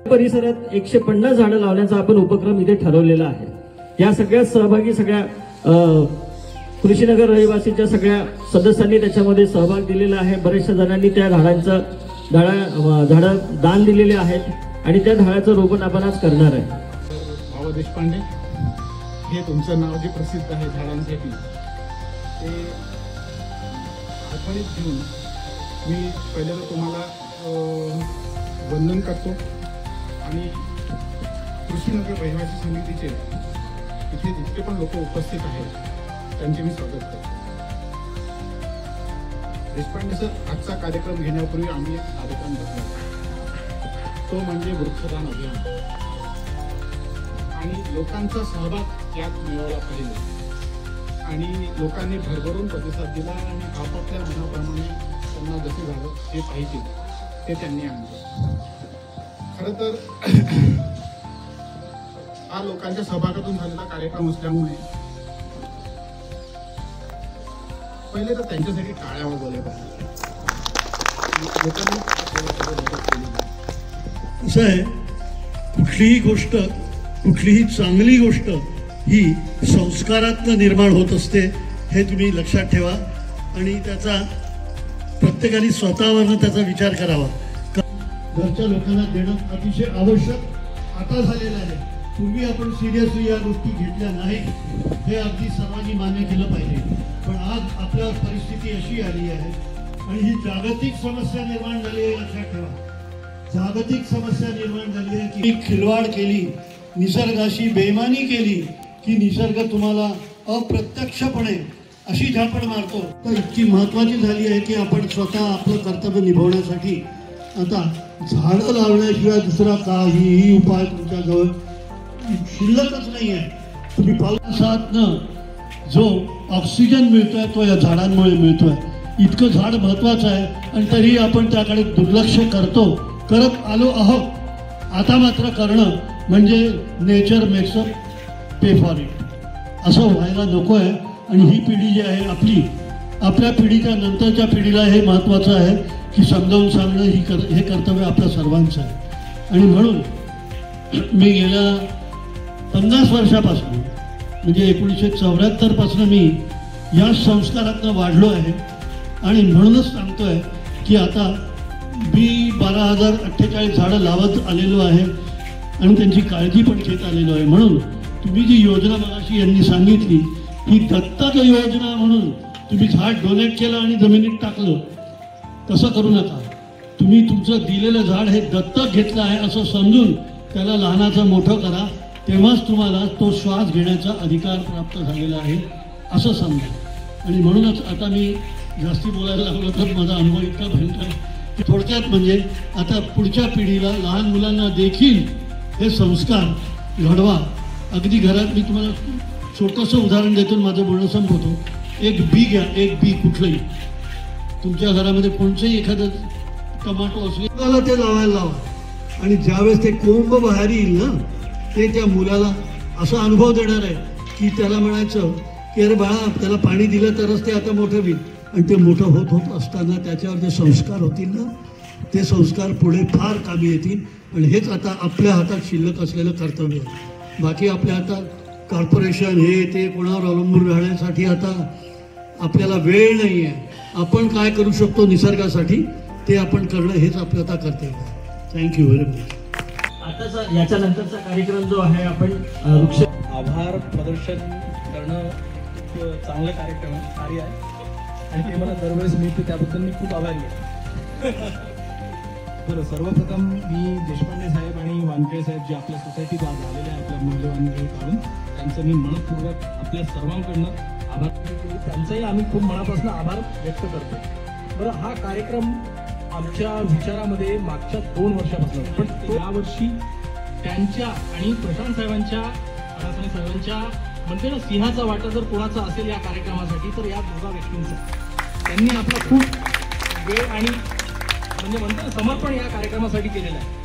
परिसरात 150 झाडं लावण्याचा आपण उपक्रम इथे ठरवलेला आहे। या सगळ्यात सहभागी सगळ्या कृषीनगर रहिवासीच्या सगळ्या सदस्यांनी त्याच्यामध्ये सहभाग दिलेला आहे। बरेचशा जणांनी त्या झाडं दान दिलेले आहेत आणि त्या झाडाचं रोपण आपण आज करणार आहे। भाऊ देशपांडे हे तुमचं नाव जे प्रसिद्ध आहे झाडांसाठी ते आठवणीत घेऊन मी पहिल्यांदा तुम्हाला वंदन करतो आणि कृषीनगर रहिवासी समितीचे इथे जितके पण लोक उपस्थित आहेत त्यांचे मी स्वागत करतो। देशपांडे सर, आजचा कार्यक्रम घेण्यापूर्वी आम्ही एक कार्यक्रम बघितला, तो म्हणजे वृक्षदान अभियान आणि लोकांचा सहभाग यात मिळवला पाहिजे आणि लोकांनी भरभरून प्रतिसाद दिला आणि आपापल्या मनाप्रमाणे त्यांना जसे झालं ते पाहिजे ते त्यांनी आणलं। खरं तर हा लोकांच्या सहभागातून झालेला कार्यक्रम असल्यामुळे पहिले तर त्यांच्यासाठी टाळ्या वाजवल्या पाहिजे। असं आहे, कुठलीही गोष्ट, कुठलीही चांगली गोष्ट ही संस्कारातनं निर्माण होत असते, हे तुम्ही लक्षात ठेवा आणि त्याचा प्रत्येकाने स्वतःवरनं त्याचा विचार करावा। घरच्या लोकांना देणं अतिशय आवश्यक आता झालेलं आहे। पूर्वी आपण सिरियसली या गोष्टी घेतल्या नाही, हे अगदी सर्वांनी मान्य केलं पाहिजे। पण आज आपल्या परिस्थिती अशी आली आहे आणि ही जागतिक समस्या निर्माण झाली आहे, लक्षात ठेवा। जागतिक समस्या निर्माण झाली आहे की खिलवाड केली, निसर्गाशी बेईमानी केली की निसर्ग तुम्हाला अप्रत्यक्षपणे अशी झापड मारतो। तर इतकी महत्त्वाची झाली आहे की आपण स्वतः आपलं कर्तव्य निभवण्यासाठी आता झाडं लावण्याशिवाय दुसरा काहीही उपाय तुमच्याजवळ शिल्लकच नाही आहे। तुम्ही पावसातनं जो ऑक्सिजन मिळतोय तो या झाडांमुळे मिळतोय। इतकं झाड महत्त्वाचं आहे आणि तरी आपण त्याकडे दुर्लक्ष करत आलो आहोत। आता मात्र करणं म्हणजे nature makes a pay for it असं व्हायला नको आहे। आणि ही पिढी जी आहे आपल्या पिढीच्या नंतरच्या पिढीला हे महत्त्वाचं आहे की समजावून सांगणं हे कर्तव्य आपल्या सर्वांचं आहे। आणि म्हणून मी गेल्या 50 वर्षापासून म्हणजे 1974 पासून मी या संस्कारातनं वाढलो आहे आणि म्हणूनच सांगतोय की आता मी 12,048 झाडं लावत आलेलो आहे आणि त्यांची काळजी पण घेत आलेलो आहे। म्हणून तुम्ही जी योजना मगाशी यांनी सांगितली ही दत्तक योजना म्हणून तुम्ही झाड डोनेट केलं आणि जमिनीत टाकलं, तसं करू नका। तुम्ही तुमचं दिलेलं झाड हे दत्तक घेतलं आहे असं समजून त्याला लहानाचं मोठं करा, तेव्हाच तुम्हाला तो श्वास घेण्याचा अधिकार प्राप्त झालेला आहे असं समजा। आणि म्हणूनच आता मी जास्ती बोलायला लागलो तर माझा अनुभव इतका भयंकर की थोडक्यात म्हणजे आता पुढच्या पिढीला, लहान मुलांना देखील हे संस्कार घडवा। अगदी घरात मी तुम्हाला छोटंसं उदाहरण देतो, माझं बोलणं संपवतो। एक बी घ्या, एक बी कुठलंही तुमच्या घरामध्ये कोणचंही एखादं टमाटो असले त्याला ते लावायला लावा आणि ज्यावेळेस ते कोंब बाहेर येईल ना ते त्या मुलाला असा अनुभव देणार आहे की त्याला म्हणायचं की अरे बाळा, त्याला पाणी दिलं तरच ते आता मोठं होईल। आणि ते मोठं होत असताना त्याच्यावर जे संस्कार होतील ना ते संस्कार पुढे फार कामी येतील। आणि हेच आता आपल्या हातात शिल्लक असलेलं कर्तव्य आहे। बाकी आपल्या हातात कॉर्पोरेशन हे ते कोणावर अवलंबून राहण्यासाठी आता आपल्याला वेळ नाही आहे। आपण काय करू शकतो निसर्गासाठी ते आपण करणं हेच आपलं आता कर्तव्य आहे। Thank you very much. आताचा याच्यानंतरचा कार्यक्रम जो आहे आपण वृक्ष आभार प्रदर्शन करणं खूप चांगलं कार्य आहे आणि ते मला दरवेळेस मिळते, त्याबद्दल मी खूप आभारी आहे। बरं, सर्वप्रथम मी देशपांडे साहेब आणि वानखेडे साहेब जे आपल्या सोसायटीत आज आलेले आहेत आपल्या मूल्यवान वेळ काढून, त्यांचं मी मनपूर्वक आपल्या सर्वांकडनं आभार, त्यांचाही आम्ही खूप मनापासून आभार व्यक्त करतो। बरं, हा कार्यक्रम आमच्या विचारामध्ये मागच्या 2 वर्षापासून, पण यावर्षी त्यांच्या आणि प्रशांत साहेबांच्या, अडासणे साहेबांच्या म्हणते ना सिंहाचा वाटा जर कोणाचा असेल या कार्यक्रमासाठी तर या दोघा व्यक्तींचा। त्यांनी आपला खूप वेळ आणि म्हणजे म्हणतो ना समर्पण या कार्यक्रमासाठी केलेलं आहे।